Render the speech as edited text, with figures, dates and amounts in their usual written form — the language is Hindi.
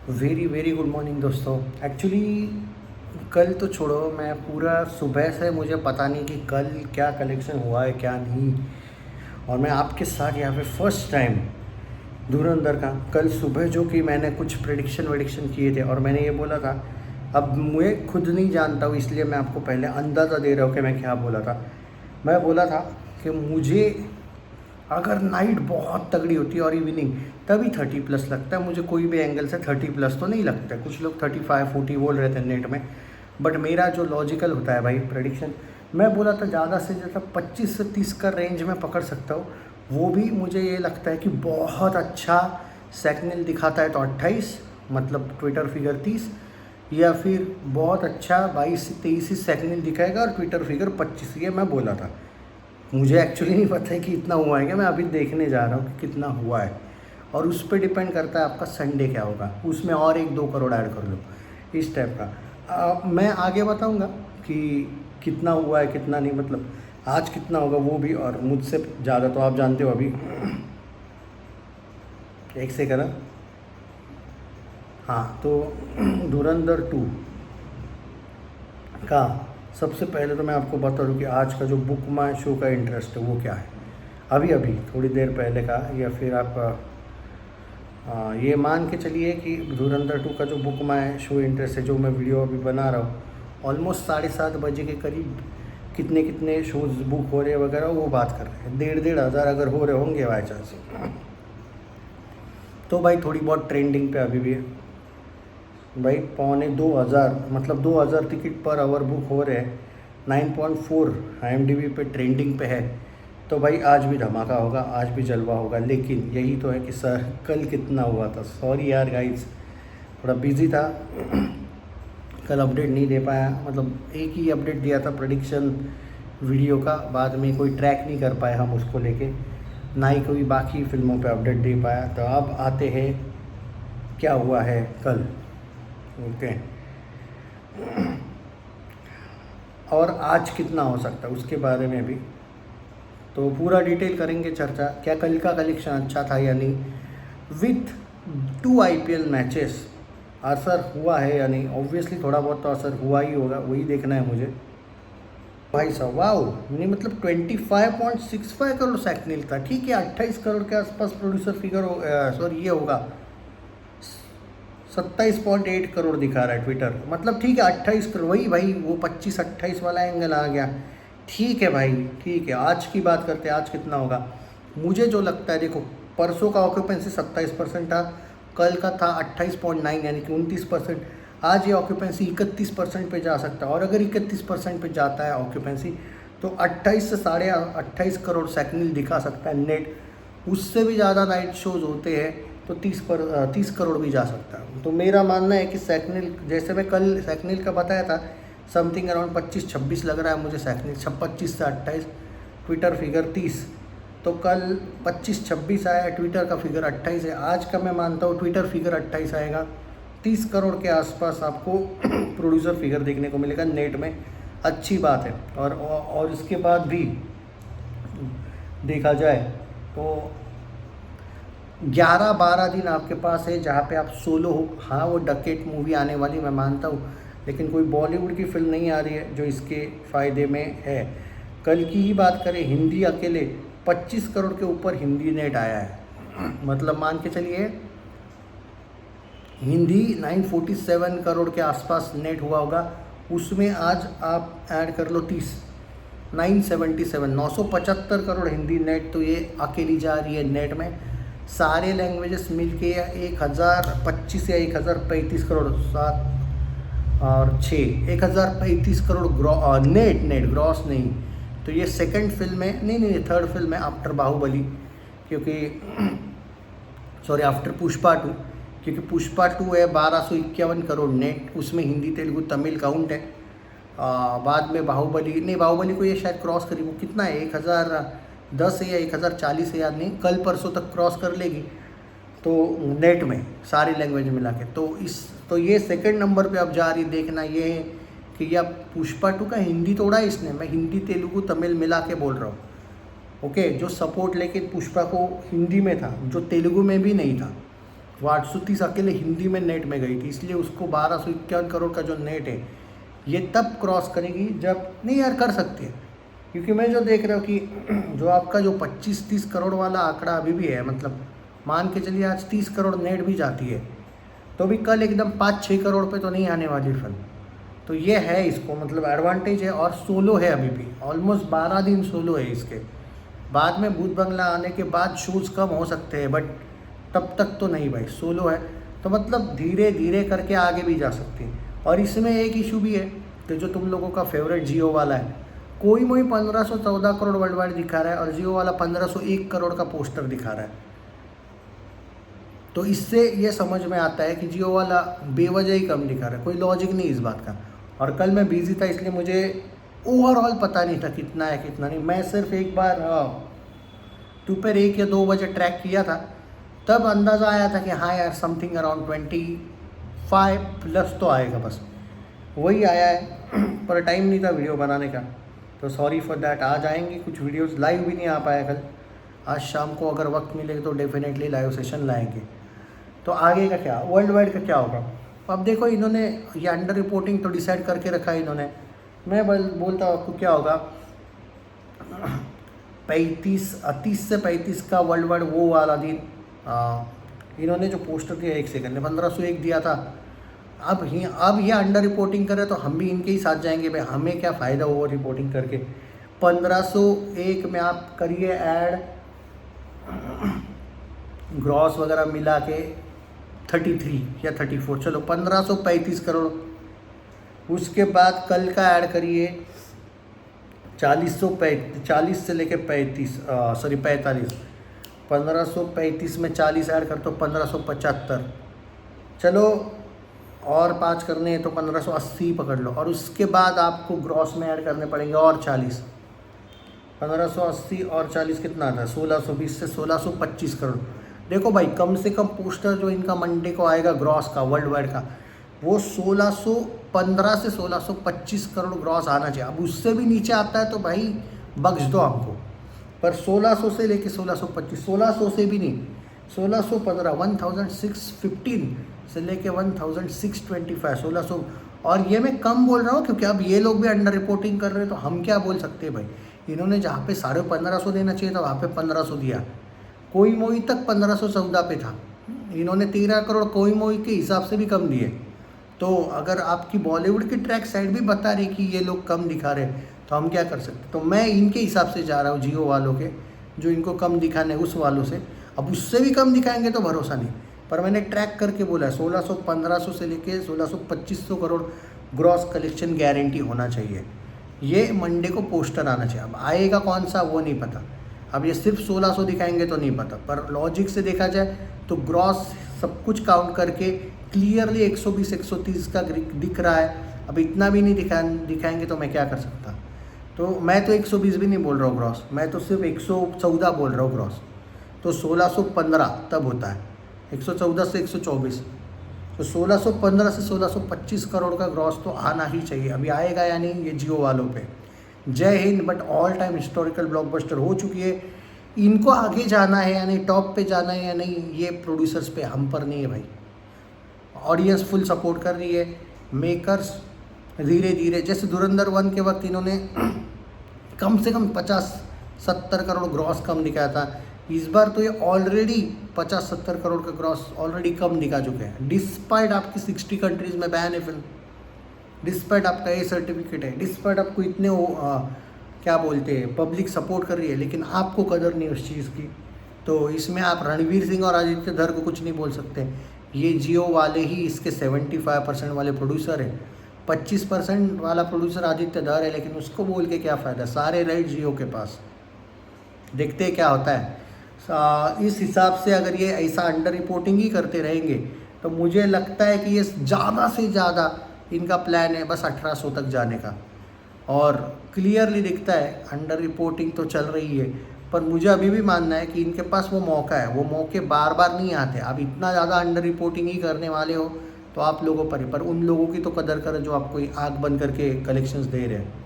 वेरी वेरी गुड मॉर्निंग दोस्तों। एक्चुअली कल तो छोड़ो, मैं पूरा सुबह से मुझे पता नहीं कि कल क्या कलेक्शन हुआ है क्या नहीं। और मैं आपके साथ यहाँ पे फर्स्ट टाइम धुरंधर का कल सुबह जो कि मैंने कुछ प्रेडिक्शन वेडिक्शन किए थे और मैंने ये बोला था। अब मुझे खुद नहीं जानता हूँ, इसलिए मैं आपको पहले अंदाज़ा दे रहा हूँ कि मैं क्या बोला था। मैं बोला था कि मुझे अगर नाइट बहुत तगड़ी होती है और इवनिंग, तभी 30+ लगता है मुझे। कोई भी एंगल से 30+ तो नहीं लगता है। कुछ लोग 35-40 बोल रहे थे नेट में, बट मेरा जो लॉजिकल होता है भाई प्रेडिक्शन, मैं बोला था ज़्यादा से ज़्यादा 25 से 30 का रेंज में पकड़ सकता हूँ। वो भी मुझे ये लगता है कि बहुत अच्छा सेकंड दिखाता है तो 28, मतलब ट्विटर फिगर 30, या फिर बहुत अच्छा 22 से 23 सेकंड दिखाएगा और ट्विटर फिगर 25। ये मैं बोला था। मुझे एक्चुअली नहीं पता है कि इतना हुआ है क्या, मैं अभी देखने जा रहा हूँ कि कितना हुआ है। और उस पर डिपेंड करता है आपका संडे क्या होगा, उसमें और 1-2 करोड़ ऐड कर लो, इस टाइप का। मैं आगे बताऊँगा कि कितना हुआ है कितना नहीं, मतलब आज कितना होगा वो भी। और मुझसे ज़्यादा तो आप जानते हो अभी। एक सेकंड। हाँ तो धुरंधर 2 का सबसे पहले तो मैं आपको बता दूँ कि आज का जो बुक माई शो का इंटरेस्ट है वो क्या है। अभी अभी थोड़ी देर पहले का, या फिर आप ये मान के चलिए कि धुरंधर 2 का जो बुक माई शो इंटरेस्ट है, जो मैं वीडियो अभी बना रहा हूँ, ऑलमोस्ट 7:30 बजे के करीब कितने कितने शोज़ बुक हो रहे हैं वगैरह वो बात कर रहे हैं। 1,500 अगर हो रहे होंगे बाई चांस, तो भाई थोड़ी बहुत ट्रेंडिंग पे अभी भी है भाई। 2,500 मतलब 2,000 टिकट पर आवर बुक हो रहे हैं। 9.4 IMDb पे ट्रेंडिंग पे है। तो भाई आज भी धमाका होगा, आज भी जलवा होगा। लेकिन यही तो है कि सर कल कितना हुआ था। सॉरी यार गाइस, थोड़ा बिजी था कल, अपडेट नहीं दे पाया। मतलब एक ही अपडेट दिया था प्रेडिक्शन वीडियो का, बाद में कोई ट्रैक नहीं कर पाए हम उसको लेके, ना ही कोई बाकी फिल्मों पे अपडेट दे पाया। तो अब आते हैं क्या हुआ है कल। ओके, और आज कितना हो सकता है उसके बारे में भी तो पूरा डिटेल करेंगे चर्चा। क्या कल का कलेक्शन अच्छा था या नहीं, विथ 2 IPL मैचेस असर हुआ है या नहीं। ऑब्वियसली थोड़ा बहुत तो असर हुआ ही होगा, वही देखना है मुझे भाई साहब। वाओ, नहीं मतलब 25.65 करोड़ सैकनील था। ठीक है, 28 करोड़ के आसपास प्रोड्यूसर फिगर हो, सॉरी ये होगा 27.8 करोड़ दिखा रहा है ट्विटर। मतलब ठीक है 28 करोड़, वही भाई वो 25-28 वाला एंगल आ गया। ठीक है भाई, ठीक है। आज की बात करते हैं, आज कितना होगा। मुझे जो लगता है, देखो परसों का ऑक्यूपेंसी 27% था, कल का था 28.9 यानी कि 29%। आज ये ऑक्यूपेंसी 31% पे जा सकता है। और अगर 31% पे जाता है ऑक्यूपेंसी, तो 28 से 28.5 करोड़ सेकंड दिखा सकता है नेट। उससे भी ज़्यादा नाइट शोज़ होते हैं तो 30 करोड़ भी जा सकता है। तो मेरा मानना है कि सैकनील, जैसे मैं कल सैकनील का बताया था, समथिंग अराउंड 25-26 लग रहा है मुझे सैकनील। 25 से 28, ट्विटर फिगर 30। तो कल 25-26 आया, ट्विटर का फिगर 28 है। आज का मैं मानता हूँ ट्विटर फिगर 28 आएगा। 30 करोड़ के आसपास आपको प्रोड्यूसर फिगर देखने को मिलेगा नेट में। अच्छी बात है। और इसके बाद भी देखा जाए तो 11-12 दिन आपके पास है जहाँ पे आप सोलो हो। हाँ वो डकेट मूवी आने वाली मैं मानता हूँ, लेकिन कोई बॉलीवुड की फिल्म नहीं आ रही है जो इसके फ़ायदे में है। कल की ही बात करें, हिंदी अकेले 25 करोड़ के ऊपर हिंदी नेट आया है। मतलब मान के चलिए हिंदी 947 करोड़ के आसपास नेट हुआ होगा। उसमें आज आप ऐड कर लो 30, 977, 975 करोड़ हिंदी नेट। तो ये अकेली जा रही है नेट में। सारे लैंग्वेजेस मिल के 1025 या 1035 करोड़, 7 और 6, 1035 करोड़ नेट ग्रॉस नहीं। तो ये सेकंड फिल्म है, नहीं थर्ड फिल्म है आफ्टर बाहुबली, क्योंकि सॉरी आफ्टर पुष्पा 2, क्योंकि पुष्पा 2 है 1251 करोड़ नेट, उसमें हिंदी तेलुगु तमिल काउंट है। बाद में बाहुबली, नहीं बाहुबली को ये शायद क्रॉस करी, वो कितना है 1010 है या 1040 है याद नहीं, कल परसों तक क्रॉस कर लेगी तो नेट में सारी लैंग्वेज मिला के। तो ये सेकंड नंबर पे अब जा रही। देखना ये है कि यह पुष्पा 2 का हिंदी तोड़ा है इसने, मैं हिंदी तेलुगु तमिल मिला के बोल रहा हूँ। ओके, जो सपोर्ट लेके पुष्पा को हिंदी में था, जो तेलुगु में भी नहीं था। वो 830 अकेले हिंदी में नेट में गई थी, इसलिए उसको 1251 करोड़ का जो नेट है ये तब क्रॉस करेगी जब, नहीं यार कर सकती है, क्योंकि मैं जो देख रहा हूँ कि जो आपका जो 25-30 करोड़ वाला आंकड़ा अभी भी है, मतलब मान के चलिए आज 30 करोड़ नेट भी जाती है तो भी कल एकदम 5-6 करोड़ पे तो नहीं आने वाली फिल्म। तो ये है इसको मतलब एडवांटेज है, और सोलो है अभी भी, ऑलमोस्ट 12 दिन सोलो है इसके। बाद में भूत बंगला आने के बाद शोज़ कम हो सकते हैं, बट तब तक तो नहीं भाई, सोलो है तो मतलब धीरे धीरे करके आगे भी जा सकती है। और इसमें एक इशू भी है कि जो तुम लोगों का फेवरेट जियो वाला है, कोई मोई 1514 करोड़ वर्ल्ड वाइड दिखा रहा है और जियो वाला 1501 करोड़ का पोस्टर दिखा रहा है। तो इससे ये समझ में आता है कि जियो वाला बेवजह ही कम दिखा रहा है, कोई लॉजिक नहीं इस बात का। और कल मैं बिज़ी था इसलिए मुझे ओवरऑल पता नहीं था कितना है कितना नहीं। मैं सिर्फ एक बार दोपहर 1 या 2 बजे ट्रैक किया था, तब अंदाज़ा आया था कि हाँ यार समथिंग अराउंड 25+ तो आएगा, बस वही आया है। पर टाइम नहीं था वीडियो बनाने का, तो सॉरी फॉर दैट। आज आएंगे कुछ वीडियोस, लाइव भी नहीं आ पाया कल। आज शाम को अगर वक्त मिलेगा तो डेफिनेटली लाइव सेशन लाएंगे। तो आगे का क्या, वर्ल्ड वाइड का क्या होगा, अब देखो इन्होंने ये अंडर रिपोर्टिंग तो डिसाइड करके रखा है इन्होंने। मैं बोलता हूँ आपको क्या होगा, 30 से 35 का वर्ल्ड वाइड वो वाला दिन। इन्होंने जो पोस्टर दिया 1 सेकंड में 1501 दिया था, अब ये अंडर रिपोर्टिंग करे तो हम भी इनके ही साथ जाएंगे भाई, हमें क्या फ़ायदा ओवर रिपोर्टिंग करके। 1501 में आप करिए ऐड, ग्रॉस वगैरह मिला के 33 या 34, चलो 1535 करोड़। उसके बाद कल का ऐड करिए 40 से लेके 45, 1535 में 40 ऐड कर तो 1575, चलो और 5 करने हैं तो 1580 पकड़ लो। और उसके बाद आपको ग्रॉस में ऐड करने पड़ेंगे और 40, 1580 और 40 कितना आता है, 1620 से 1625 करोड़। देखो भाई कम से कम पोस्टर जो इनका मंडे को आएगा ग्रॉस का वर्ल्ड वाइड का, वो 1615 से 1625 करोड़ ग्रॉस आना चाहिए। अब उससे भी नीचे आता है तो भाई बख्श दो हमको, पर 1600 से लेके 1625, 1600 से भी नहीं, 1615, 1615 से लेके 1625, 1600। और ये मैं कम बोल रहा हूँ क्योंकि अब ये लोग भी अंडर रिपोर्टिंग कर रहे हैं, तो हम क्या बोल सकते हैं भाई। इन्होंने जहाँ पे 1550 देना चाहिए था वहाँ पे 1500 दिया, कोई मोई तक 1514 पे था, इन्होंने 13 करोड़ कोई मोई के हिसाब से भी कम दिए। तो अगर आपकी बॉलीवुड की ट्रैक साइड भी बता रही कि ये लोग कम दिखा रहे तो हम क्या कर सकते। तो मैं इनके हिसाब से जा रहा हूँ, जियो वालों के जो इनको कम दिखाने उस वालों से। अब उससे भी कम दिखाएंगे तो भरोसा नहीं, पर मैंने ट्रैक करके बोला है 1600-1500 से लेके 1600-2500 करोड़ ग्रॉस कलेक्शन गारंटी होना चाहिए। ये मंडे को पोस्टर आना चाहिए। अब आएगा कौन सा वो नहीं पता, अब ये सिर्फ 1600 दिखाएंगे तो नहीं पता, पर लॉजिक से देखा जाए तो ग्रॉस सब कुछ काउंट करके क्लियरली 120-130 का दिख रहा है। अब इतना भी नहीं दिखाएंगे तो मैं क्या कर सकता। तो मैं तो 120 भी नहीं बोल रहा हूँ ग्रॉस, मैं तो सिर्फ 114 बोल रहा हूँ ग्रॉस। तो 1615 तब होता है, 114 से 124, तो 1615 से 1625 करोड़ का ग्रॉस तो आना ही चाहिए। अभी आएगा या नहीं ये जियो वालों पे। जय Hind. But all time historical blockbuster हो चुकी है, इनको आगे जाना है या नहीं, टॉप पे जाना है या नहीं, ये प्रोड्यूसर्स पे, हम पर नहीं है भाई। ऑडियंस फुल सपोर्ट कर रही है, मेकर्स धीरे धीरे, जैसे धुरंधर 1 के वक्त इन्होंने कम से कम 50-70 करोड़ ग्रॉस कम दिखाया था, इस बार तो ये ऑलरेडी 50-70 करोड़ का ग्रॉस ऑलरेडी कम दिखा चुके हैं। डिस्पाइट आपकी 60 कंट्रीज़ में बैन है फिल्म, डिस्पाइट आपका ए सर्टिफिकेट है, डिस्पाइट आपको इतने क्या बोलते हैं पब्लिक सपोर्ट कर रही है, लेकिन आपको कदर नहीं उस चीज़ की। तो इसमें आप रणवीर सिंह और आदित्य धर को कुछ नहीं बोल सकते। ये जियो वाले ही इसके 75% वाले प्रोड्यूसर है, 25% वाला प्रोड्यूसर आदित्य धर है, लेकिन उसको बोल के क्या फ़ायदा, सारे राइट जियो के पास। देखते हैं क्या होता है। इस हिसाब से अगर ये ऐसा अंडर रिपोर्टिंग ही करते रहेंगे तो मुझे लगता है कि ये ज़्यादा से ज़्यादा इनका प्लान है बस 1800 तक जाने का। और क्लियरली दिखता है अंडर रिपोर्टिंग तो चल रही है, पर मुझे अभी भी मानना है कि इनके पास वो मौका है, वो मौके बार बार नहीं आते। अब इतना ज़्यादा अंडर रिपोर्टिंग ही करने वाले हो तो आप लोगों पर ही, पर उन लोगों की तो कदर करें जो आपको आँख बंद करके कलेक्शंस दे रहे हैं।